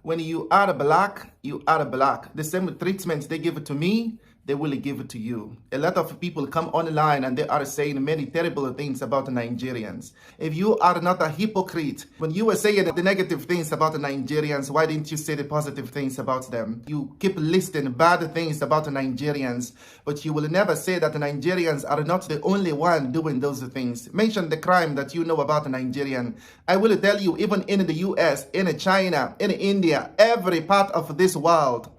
When you are black, you are black. The same treatment they give it to me, they will give it to you. A lot of people come online and they are saying many terrible things about the Nigerians. If you are not a hypocrite, when you were saying the negative things about the Nigerians, why didn't you say the positive things about them? You keep listing bad things about the Nigerians, but you will never say that the Nigerians are not the only one doing those things. Mention the crime that you know about the Nigerian. I will tell you, even in the US, in China, in India, every part of this world,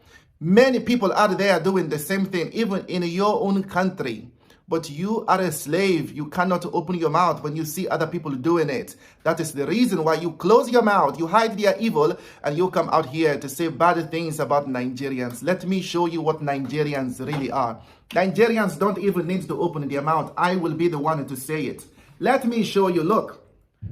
many people are there doing the same thing, even in your own country. But you are a slave. You cannot open your mouth when you see other people doing it. That is the reason why you close your mouth, you hide their evil, and you come out here to say bad things about Nigerians. Let me show you what Nigerians really are. Nigerians don't even need to open their mouth. I will be the one to say it. Let me show you. Look,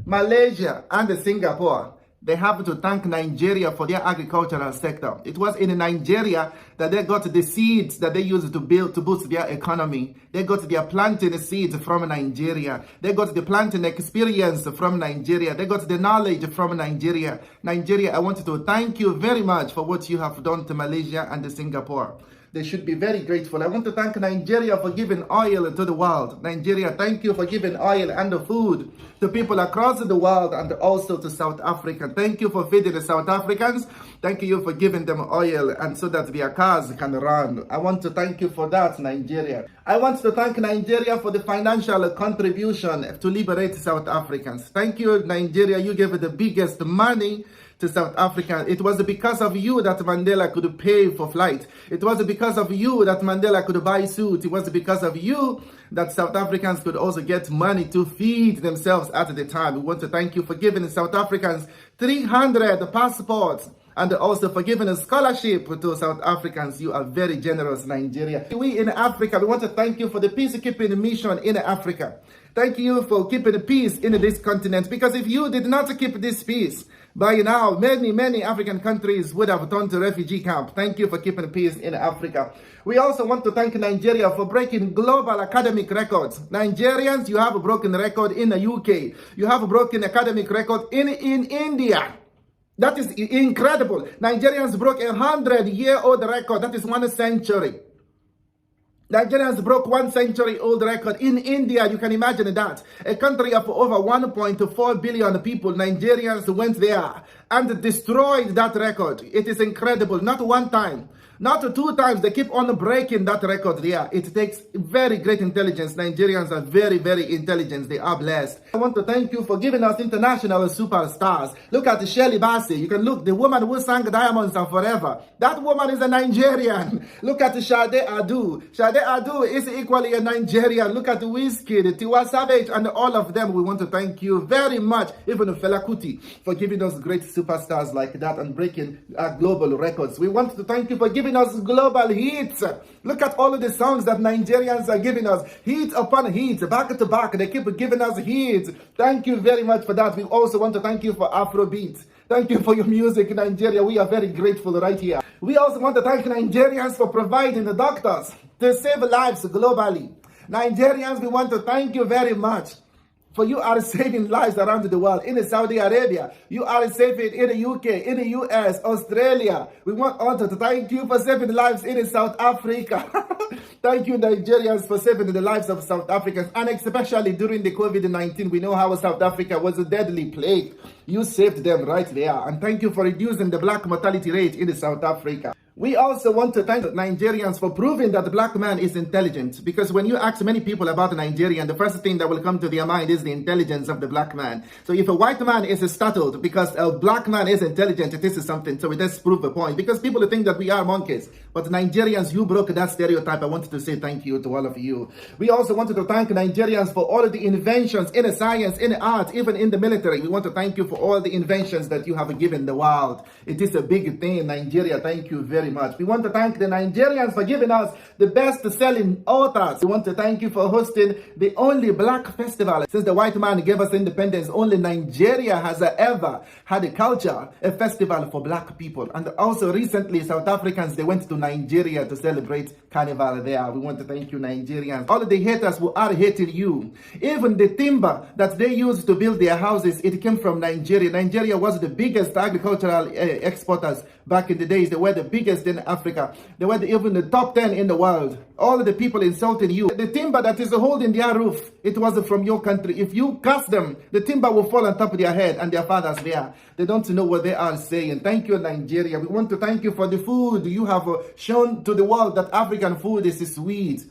Malaysia and Singapore, they have to thank Nigeria for their agricultural sector. It was in Nigeria that they got the seeds that they used to boost their economy. They got their planting seeds from Nigeria. They got the planting experience from Nigeria. They got the knowledge from Nigeria. Nigeria, I want to thank you very much for what you have done to Malaysia and Singapore. They should be very grateful. I want to thank Nigeria for giving oil to the world. Nigeria, thank you for giving oil and food to people across the world and also to South Africa. Thank you for feeding the South Africans. Thank you for giving them oil and so that their cars can run. I want to thank you for that, Nigeria. I want to thank Nigeria for the financial contribution to liberate South Africans. Thank you, Nigeria. You gave the biggest money to South Africa. It was because of you that Mandela could pay for flight. It was because of you that Mandela could buy suit. It was because of you that South Africans could also get money to feed themselves at the time. We want to thank you for giving South Africans 300 passports and also for giving a scholarship to South Africans. You are very generous, Nigeria. We in Africa, we want to thank you for the peacekeeping mission in Africa. Thank you for keeping peace in this continent, because if you did not keep this peace, by now, many African countries would have turned to refugee camp. Thank you for keeping peace in Africa. We also want to thank Nigeria for breaking global academic records. Nigerians, you have a broken record in the UK. You have a broken academic record in India. That is incredible. Nigerians broke a 100-year-old record. That is 1 century. Nigerians broke 1 century-old record in India. You can imagine that. A country of over 1.4 billion people, Nigerians went there and destroyed that record. It is incredible. Not one time, not 2 times. They keep on breaking that record there. It takes very great intelligence. Nigerians are very intelligent. They are blessed. I want to thank you for giving us international superstars. Look at Shirley Bassey. You can look, the woman who sang Diamonds Are Forever. That woman is a Nigerian. Look at Sade Adu. Sade Adu is equally a Nigerian. Look at Wizkid, Tiwa Savage, and all of them. We want to thank you very much, even Fela Kuti, for giving us great superstars like that and breaking global records. We want to thank you for giving us global hits. Look at all of the songs that Nigerians are giving us. Hit upon hits, back to back. They keep giving us hits. Thank you very much for that. We also want to thank you for Afrobeat. Thank you for your music, Nigeria. We are very grateful right here. We also want to thank Nigerians for providing the doctors to save lives globally. Nigerians, we want to thank you very much. For you are saving lives around the world. In Saudi Arabia, you are saving in the UK, in the US, Australia. We want also to thank you for saving lives in South Africa. Thank you, Nigerians, for saving the lives of South Africans. And especially during the COVID-19, we know how South Africa was a deadly plague. You saved them right there. And thank you for reducing the black mortality rate in South Africa. We also want to thank Nigerians for proving that the black man is intelligent, because when you ask many people about Nigerian, the first thing that will come to their mind is the intelligence of the black man. So if a white man is startled because a black man is intelligent, this is something. So it does prove a point, because people think that we are monkeys. But Nigerians, you broke that stereotype. I wanted to say thank you to all of you. We also wanted to thank Nigerians for all of the inventions in science, in art, even in the military. We want to thank you for all the inventions that you have given the world. It is a big thing, Nigeria. Thank you very much. We want to thank the Nigerians for giving us the best-selling authors. We want to thank you for hosting the only black festival. Since the white man gave us independence, only Nigeria has ever had a festival for black people. And also recently, South Africans, they went to Nigeria to celebrate Carnival there. We want to thank you, Nigerians. All of the haters who are hating you. Even the timber that they used to build their houses, it came from Nigeria. Nigeria was the biggest agricultural exporters back in the days. They were the biggest in Africa. They were even the top 10 in the world. All of the people insulting you. The timber that is holding their roof, it was from your country. If you curse them, the timber will fall on top of their head, and their fathers there. They don't know what they are saying. Thank you, Nigeria. We want to thank you for the food. You have shown to the world that African food is sweet.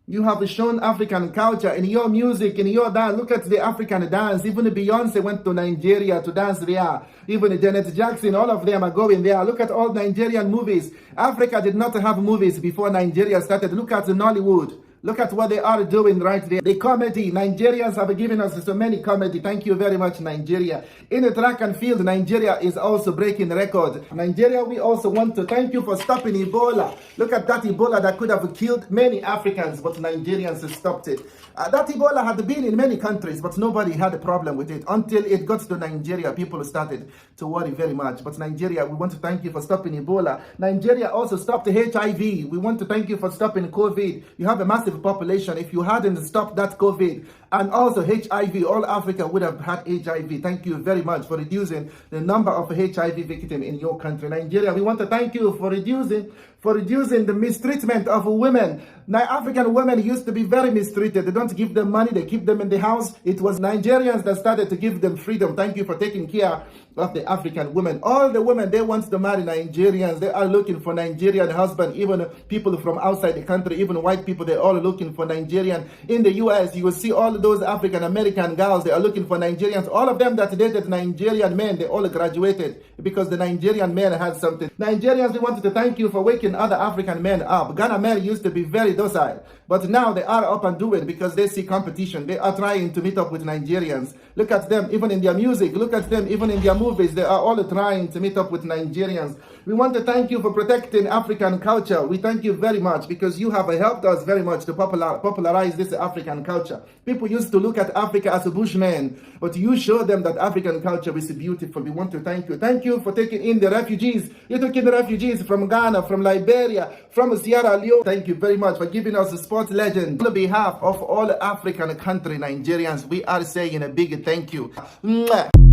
You have shown African culture in your music, in your dance. Look at the African dance. Even Beyonce went to Nigeria to dance there. Even Janet Jackson, all of them are going there. Look at all Nigerian movies. Africa did not have movies before Nigeria started. Look at Nollywood. Look at what they are doing right there. The comedy, Nigerians have given us so many comedy. Thank you very much, Nigeria. In the track and field, Nigeria is also breaking record. Nigeria, we also want to thank you for stopping Ebola. Look at that Ebola that could have killed many Africans, but Nigerians stopped it. That Ebola had been in many countries, but nobody had a problem with it. Until it got to Nigeria, people started to worry very much. But Nigeria, we want to thank you for stopping Ebola. Nigeria also stopped HIV. We want to thank you for stopping COVID. You have a massive population. If you hadn't stopped that COVID and also HIV, all Africa would have had HIV. Thank you very much for reducing the number of HIV victims in your country. Nigeria, we want to thank you for reducing the mistreatment of women. Now, African women used to be very mistreated. They don't give them money, they keep them in the house. It was Nigerians that started to give them freedom. Thank you for taking care of the African women. All the women, they want to marry Nigerians. They are looking for Nigerian husband. Even people from outside the country, even white people, they're all looking for Nigerian. In the US, you will see all those African American girls, they are looking for Nigerians. All of them that dated Nigerian men, they all graduated because the Nigerian men had something. Nigerians, we wanted to thank you for waking other African men up. Ghana men used to be very docile, but now they are up and doing because they see competition. They are trying to meet up with Nigerians. Look at them, even in their music. Look at them, even in their movies. They are all trying to meet up with Nigerians. We want to thank you for protecting African culture. We thank you very much because you have helped us very much to popularize this African culture. People used to look at Africa as a bushman, but you showed them that African culture is beautiful. We want to thank you. Thank you for taking in the refugees. You took in the refugees from Ghana, from Liberia, from Sierra Leone. Thank you very much for giving us a sports legend. On behalf of all African country Nigerians, we are saying a big thank you. Mwah.